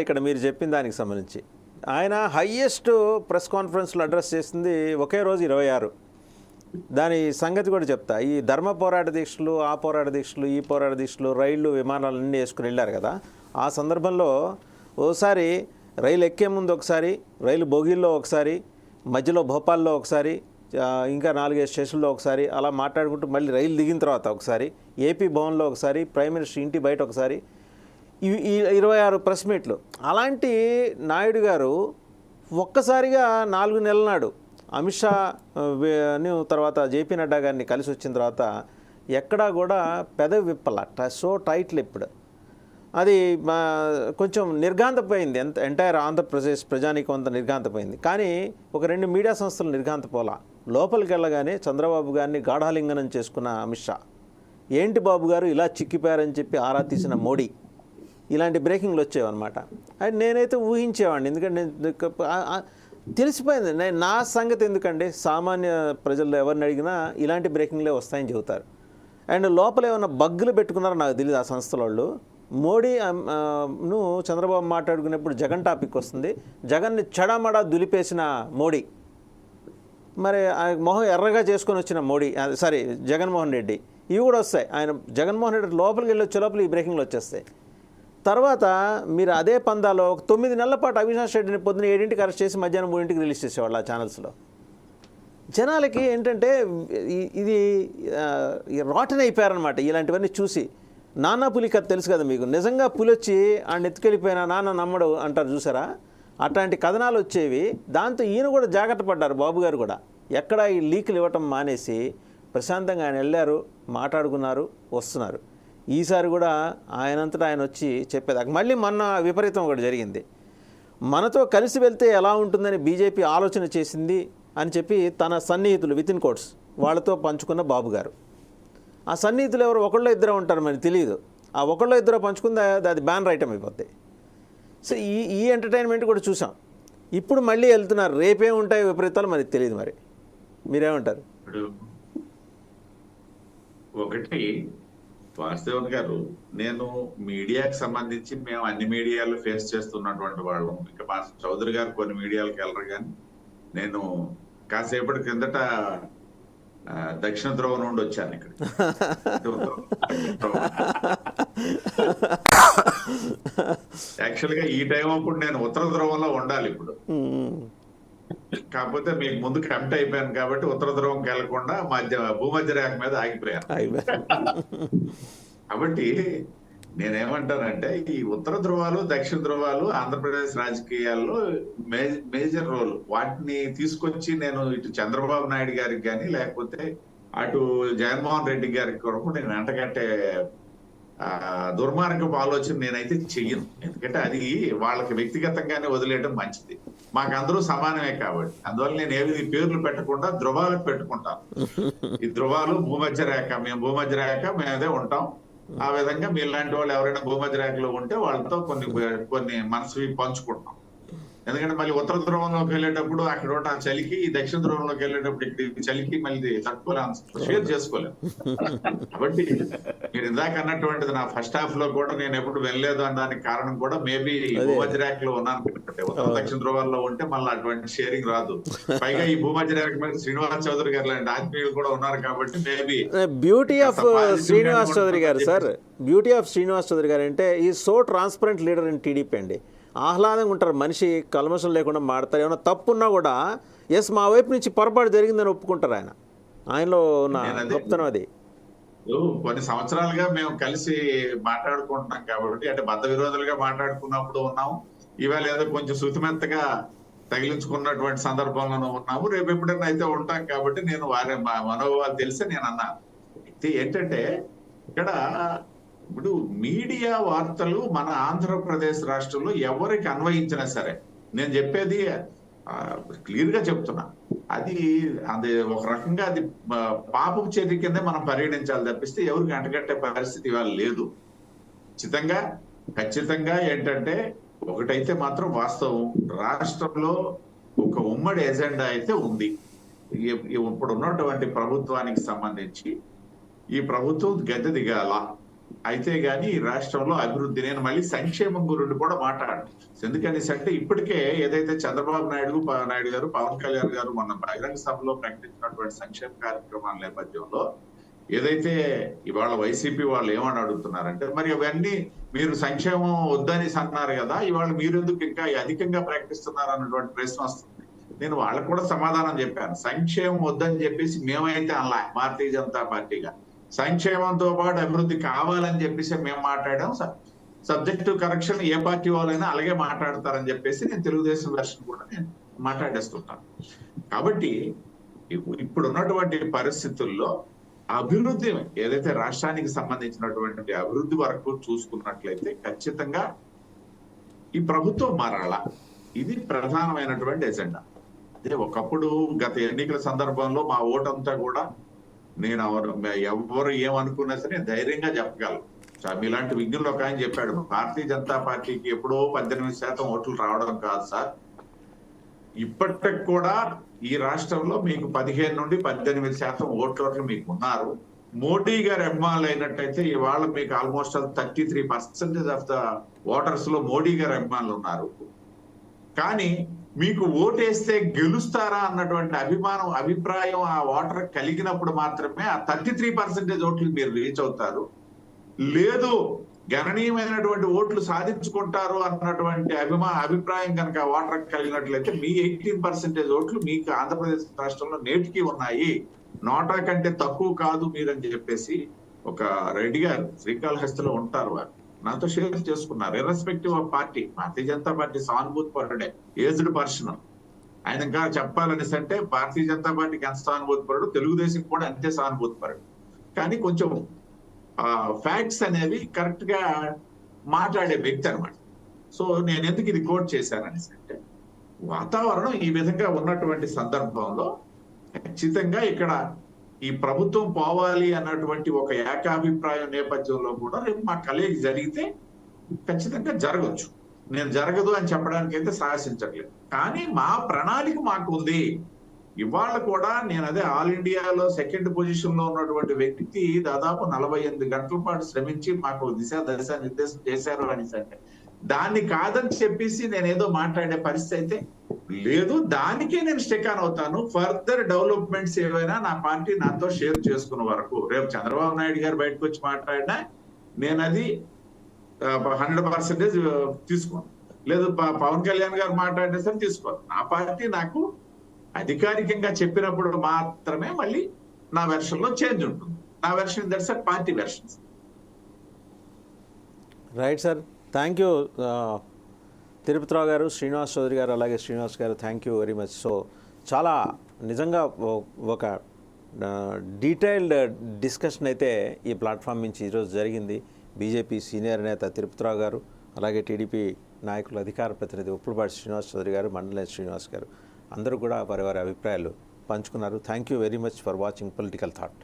ఇక్కడ మీరు చెప్పిన దానికి సంబంధించి ఆయన హైయెస్ట్ ప్రెస్ కాన్ఫరెన్స్లో అడ్రస్ చేసింది ఒకే రోజు 26. దాని సంగతి కూడా చెప్తా. ఈ ధర్మ పోరాట దీక్షలు, ఆ పోరాట దీక్షలు, ఈ పోరాట దీక్షలు, రైళ్లు, విమానాలు అన్నీ వేసుకుని వెళ్ళారు కదా. ఆ సందర్భంలో ఓసారి రైలు ఎక్కే ముందు ఒకసారి, రైలు బోగీల్లో ఒకసారి, మధ్యలో భోపాల్లో ఒకసారి, ఇంకా 4-5 స్టేషన్లో ఒకసారి అలా మాట్లాడుకుంటూ మళ్ళీ రైలు దిగిన తర్వాత ఒకసారి, ఏపీ భవన్లో ఒకసారి, ప్రైమ్ మినిస్టర్ ఇంటి బయట ఒకసారి, ఈ 26 ప్రెస్ మీట్లు. అలాంటి నాయుడు గారు ఒక్కసారిగా 4 నెలల నాడు అమిత్ షా తర్వాత జేపీ నడ్డా గారిని కలిసి వచ్చిన తర్వాత ఎక్కడా కూడా పెదవి విప్పల, సో టైట్లు ఇప్పుడు అది కొంచెం నిర్ఘాంతపోయింది. ఎంటైర్ ఆంధ్రప్రదేశ్ ప్రజానీకం అంతా నిర్ఘాంతపోయింది. కానీ ఒక 2 మీడియా సంస్థలు నిర్ఘాంతపోలా. లోపలికి వెళ్ళగానే చంద్రబాబు గారిని గాఢాలింగనం చేసుకున్న అమిత్ షా, ఏంటి బాబు గారు ఇలా చిక్కిపోయారని చెప్పి ఆరా తీసిన మోడీ, ఇలాంటి బ్రేకింగ్లు వచ్చేవన్నమాట. అది నేనైతే ఊహించేవాడిని, ఎందుకంటే తెలిసిపోయింది. నా సంగతి ఎందుకండి, సామాన్య ప్రజల్లో ఎవరిని అడిగినా ఇలాంటి బ్రేకింగ్లే వస్తాయని చెబుతారు. అండ్ లోపల ఏమైనా బగ్గులు పెట్టుకున్నారో నాకు తెలియదు ఆ సంస్థల వాళ్ళు. మోడీను చంద్రబాబు మాట్లాడుకునేప్పుడు జగన్ టాపిక్ వస్తుంది, జగన్ని చెడమడా దులిపేసిన మోడీ, మరి మొహం ఎర్రగా చేసుకొని వచ్చిన మోడీ, సారీ జగన్మోహన్ రెడ్డి, ఇవి కూడా వస్తాయి. ఆయన జగన్మోహన్ రెడ్డి లోపలికి వెళ్ళి వచ్చే లోపల ఈ బ్రేకింగ్లు వచ్చేస్తాయి. తర్వాత మీరు అదే పందాలో 9 నెలల పాటు అవినాష్ రెడ్డిని పొద్దున 7ంటికి అరెస్ట్ చేసి మధ్యాహ్నం 3ంటికి రిలీజ్ చేసేవాళ్ళు ఆ ఛానల్స్లో. జనాలకి ఏంటంటే ఇది రాటన్ అయిపోయారనమాట ఇలాంటివన్నీ చూసి. నాన్న పులి కథ తెలుసు కదా మీకు, నిజంగా పులి వచ్చి ఆయన ఎత్తుకెళ్ళిపోయినా నాన్న నమ్మడు అంటారు చూసారా, అట్లాంటి కథనాలు వచ్చేవి. దాంతో ఈయన కూడా జాగ్రత్త పడ్డారు, బాబు గారు కూడా. ఎక్కడ ఈ లీకులు ఇవ్వటం మానేసి ప్రశాంతంగా ఆయన వెళ్ళారు, మాట్లాడుకున్నారు, వస్తున్నారు. ఈసారి కూడా ఆయనంతటా ఆయన వచ్చి చెప్పేదాకా. మళ్ళీ మొన్న విపరీతం ఒకటి జరిగింది, మనతో కలిసి వెళ్తే ఎలా ఉంటుందని బీజేపీ ఆలోచన చేసింది అని చెప్పి తన సన్నిహితులు వితిన్ కోట్స్ వాళ్ళతో పంచుకున్న బాబు గారు. ఆ సన్నిహితులు ఎవరు, ఒకళ్ళో ఇద్దరు ఉంటారు, మరి తెలియదు. ఆ ఒకళ్ళో ఇద్దరు పంచుకుంది అది బ్యానర్ ఐటమ్ అయిపోద్ది. సో ఈ ఎంటర్టైన్మెంట్ కూడా చూసాం. ఇప్పుడు మళ్ళీ వెళ్తున్నారు, రేపే ఉంటాయి విపరీతాలు మనకి తెలియదు. మరి మీరేమంటారు? ఒకటి వాస్తవన్ గారు, నేను మీడియాకి సంబంధించి మేము అన్ని మీడియాలు ఫేస్ చేస్తున్నటువంటి వాళ్ళం. ఇంకా మా చౌదరి గారు కొన్ని మీడియాలకు వెళ్ళరు, కానీ నేను కాసేపటి కిందట దక్షిణ ధ్రువం నుండి వచ్చాను ఇక్కడ. యాక్చువల్ గా ఈ టైం అప్పుడు నేను ఉత్తర ధ్రువంలో ఉండాలి ఇప్పుడు, కాకపోతే మీకు ముందు కమిట్ అయిపోయాను కాబట్టి ఉత్తర ధ్రువంకి వెళ్లకుండా భూమధ్య రేఖ మీద ఆగిపోయాను. కాబట్టి నేనేమంటానంటే ఈ ఉత్తర ధ్రువాలు, దక్షిణ ధ్రువాలు ఆంధ్రప్రదేశ్ రాజకీయాల్లో మేజర్ రోల్. వాటిని తీసుకొచ్చి నేను ఇటు చంద్రబాబు నాయుడు గారికి కానీ లేకపోతే అటు జగన్మోహన్ రెడ్డి గారికి కొరకు నేను వెంటగట్టే దుర్మార్గపు ఆలోచన నేనైతే చెయ్యను. ఎందుకంటే అది వాళ్ళకి వ్యక్తిగతంగానే వదిలేయడం మంచిది. మాకందరూ సమానమే కాబట్టి అందువల్ల నేను ఏవి పేర్లు పెట్టకుండా ధ్రువాలకు పెట్టుకుంటాను. ఈ ధ్రువాలు భూమధ్య రేఖ, మేము భూమధ్య రేఖ మేమదే ఉంటాం. ఆ విధంగా మీలాంటి వాళ్ళు ఎవరైనా భూమధ్య రేఖలో ఉంటే వాళ్ళతో కొన్ని మనసువి పంచుకుంటాం. ఎందుకంటే మళ్ళీ ఉత్తర ధ్రువంలోకి వెళ్ళేటప్పుడు అక్కడ ఉన్న చలికి, దక్షిణ ధ్రువంలోకి వెళ్ళేటప్పుడు ఇక్కడ చలికి మళ్ళీ తట్టుకోలేము, షేర్ చేసుకోలేము. కాబట్టి మీరు ఇందాక అన్నటువంటిది నా ఫస్ట్ హాఫ్ లో కూడా నేను ఎప్పుడు వెళ్ళలేదు అనడానికి కారణం కూడా మేబీ భూమధ్య రేఖలో ఉన్నాను. ఉత్తర దక్షిణ ధ్రువాల్లో ఉంటే మళ్ళీ అటువంటి షేరింగ్ రాదు. పైగా ఈ భూమధ్య రేఖ మీద శ్రీనివాస్ చౌదరి గారు లాంటి ఆత్మీయులు కూడా ఉన్నారు కాబట్టి maybe beauty of Srinivas Chowdary garu sir, beauty of Srinivas Chowdary garu అంటే ఈ so transparent leader in TDP అండి. ఆహ్లాదంగా ఉంటారు, మనిషి కల్మషం లేకుండా మాడతారు. ఏమైనా తప్పున్నా కూడా ఎస్ మా వైపు నుంచి పొరపాటు జరిగిందని ఒప్పుకుంటారు. ఆయనలో ఉన్న గొప్పతనం అది. కొన్ని సంవత్సరాలుగా మేము కలిసి మాట్లాడుకుంటున్నాం కాబట్టి, అంటే బద్ధ విరోధులుగా మాట్లాడుకున్నప్పుడు ఉన్నాము, ఇవాళ ఏదో కొంచెం శృతిమెత్తగా తగిలించుకున్నటువంటి సందర్భంలోనూ ఉన్నాము, రేపు ఎప్పుడైనా అయితే ఉంటాం. కాబట్టి నేను వారి మనోభావాలు తెలిసి నేను అన్నాను. అయితే ఏంటంటే ఇక్కడ ఇప్పుడు మీడియా వార్తలు మన ఆంధ్రప్రదేశ్ రాష్ట్రంలో ఎవరికి అన్వయించినా సరే, నేను చెప్పేది క్లియర్ గా చెప్తున్నా, అది ఒక రకంగా అది పాపపు చర్య కింద మనం పరిగణించాలి తప్పిస్తే ఎవరికి అంటగట్టే పరిస్థితి ఇవాళ లేదు. ఖచ్చితంగా ఏంటంటే ఒకటైతే మాత్రం వాస్తవం, రాష్ట్రంలో ఒక ఉమ్మడి ఎజెండా అయితే ఉంది. ఇప్పుడు ఉన్నటువంటి ప్రభుత్వానికి సంబంధించి ఈ ప్రభుత్వం గద్దె దిగాల, అయితే గాని ఈ రాష్ట్రంలో అభివృద్ధి, నేను మళ్ళీ సంక్షేమం గురించి కూడా మాట్లాడాను. ఎందుకనేసి అంటే ఇప్పటికే ఏదైతే చంద్రబాబు నాయుడు గారు, పవన్ కళ్యాణ్ గారు మొన్న బహిరంగ సభలో ప్రకటించినటువంటి సంక్షేమ కార్యక్రమాల నేపథ్యంలో ఏదైతే ఇవాళ వైసీపీ వాళ్ళు ఏమని అడుగుతున్నారంటే, మరి అవన్నీ మీరు సంక్షేమం వద్దని అన్నారు కదా, ఇవాళ మీరెందుకు ఇంకా అధికంగా ప్రకటిస్తున్నారు అన్నటువంటి ప్రశ్న వస్తుంది. నేను వాళ్ళకు కూడా సమాధానం చెప్పాను. సంక్షేమం వద్దని చెప్పేసి మేమైతే అలా భారతీయ జనతా పార్టీగా సంక్షేమంతో పాటు అభివృద్ధి కావాలని చెప్పేసి మేము మాట్లాడాం. సబ్జెక్టు కరెక్షన్ ఏ పార్టీ వాళ్ళైనా అలాగే మాట్లాడతారని చెప్పేసి నేను తెలుగుదేశం వెర్షన్ కూడా నేను మాట్లాడేస్తుంటాను. కాబట్టి ఇప్పుడు ఉన్నటువంటి పరిస్థితుల్లో అభివృద్ధి ఏదైతే రాష్ట్రానికి సంబంధించినటువంటి అభివృద్ధి వరకు చూసుకున్నట్లయితే ఖచ్చితంగా ఈ ప్రభుత్వం మారాలా, ఇది ప్రధానమైనటువంటి ఎజెండా. అదే ఒకప్పుడు గత ఎన్నికల సందర్భంలో మా ఓటంతా కూడా నేను ఎవరు ఏమనుకున్నా సరే ధైర్యంగా చెప్పగలను. మీలాంటి విజ్ఞులు ఒక ఆయన చెప్పాడు, భారతీయ జనతా పార్టీకి ఎప్పుడో 18% ఓట్లు రావడం కాదు సార్, ఇప్పటికి కూడా ఈ రాష్ట్రంలో మీకు 15 నుండి 18% ఓట్లు మీకు ఉన్నారు. మోడీ గారు అభిమానులు అయినట్టయితే ఇవాళ మీకు ఆల్మోస్ట్ 33% ఆఫ్ ద ఓటర్స్ లో మోడీ గారు అభిమానులు ఉన్నారు. కానీ మీకు ఓటేస్తే గెలుస్తారా అన్నటువంటి అభిప్రాయం ఆ ఓటర్ కలిగినప్పుడు మాత్రమే ఆ 33% ఓట్లు మీరు రీచ్ అవుతారు. లేదు గణనీయమైనటువంటి ఓట్లు సాధించుకుంటారు అన్నటువంటి అభిప్రాయం కనుక ఓటర్ కలిగినట్లయితే మీ 18% ఓట్లు మీకు ఆంధ్రప్రదేశ్ రాష్ట్రంలో నేటికి ఉన్నాయి, నోటా కంటే తక్కువ కాదు మీరని చెప్పేసి ఒక రెడ్డి గారు శ్రీకాళహస్తిలో ఉంటారు, వారు నాతో షేర్ చేసుకున్నారు. Irrespective of party, Bharatiya Janata party సానుభూతి పరుడే, ఏజ్డ్ పర్సన్. ఆయన ఇంకా చెప్పాలనేసి అంటే భారతీయ జనతా పార్టీకి ఎంత సానుభూతి పరుడు, తెలుగుదేశం కూడా అంతే సానుభూతి పరుడు. కానీ కొంచెం ఫ్యాక్ట్స్ అనేవి కరెక్ట్ గా మాట్లాడే వ్యక్తి అనమాట. సో నేను ఎందుకు ఇది కోట్ చేశాననేసి అంటే, వాతావరణం ఈ విధంగా ఉన్నటువంటి సందర్భంలో ఖచ్చితంగా ఇక్కడ ఈ ప్రభుత్వం పోవాలి అన్నటువంటి ఒక ఏకాభిప్రాయం నేపథ్యంలో కూడా రేపు మా కలయిక జరిగితే ఖచ్చితంగా జరగచ్చు. నేను జరగదు అని చెప్పడానికి అయితే సాహసించట్లేదు. కానీ మా ప్రణాళిక మాకు ఉంది. ఇవాళ కూడా నేను అదే ఆల్ ఇండియాలో సెకండ్ పొజిషన్ లో ఉన్నటువంటి వ్యక్తి దాదాపు 48 గంటల పాటు శ్రమించి మాకు దశ నిర్దేశం చేశారు అనేసి అంటే, దాన్ని కాదని చెప్పేసి నేను ఏదో మాట్లాడే పరిస్థితి అయితే లేదు. దానికే నేను స్టెక్ ఆన్ అవుతాను. ఫర్దర్ డెవలప్మెంట్స్ ఏవైనా నా పార్టీ నాతో షేర్ చేసుకున్న వరకు, రేపు చంద్రబాబు నాయుడు గారు బయటకు వచ్చి మాట్లాడినా నేను అది 100% తీసుకోను. లేదు పవన్ కళ్యాణ్ గారు మాట్లాడినా సరే తీసుకోను. నా పార్టీ నాకు అధికారికంగా చెప్పినప్పుడు మాత్రమే మళ్ళీ నా వెర్షన్ లో చేంజ్ ఉంటుంది. నా version that's party version. Right sir, thank you Tirupatirao గారు, శ్రీనివాస్ చౌదరి గారు, అలాగే శ్రీనివాస్ గారు, thank you very much. So చాలా నిజంగా ఒక డీటెయిల్డ్ డిస్కషన్ అయితే ఈ ప్లాట్ఫామ్ నుంచి ఈరోజు జరిగింది. బీజేపీ సీనియర్ నేత తిరుపతిరావు గారు, అలాగే టీడీపీ నాయకులు అధికార ప్రతినిధి ఉప్పులపాటి శ్రీనివాస్ చౌదరి గారు, మండలి శ్రీనివాస్ గారు అందరూ కూడా వారి వారి అభిప్రాయాలు పంచుకున్నారు. Thank you very much for watching political thought.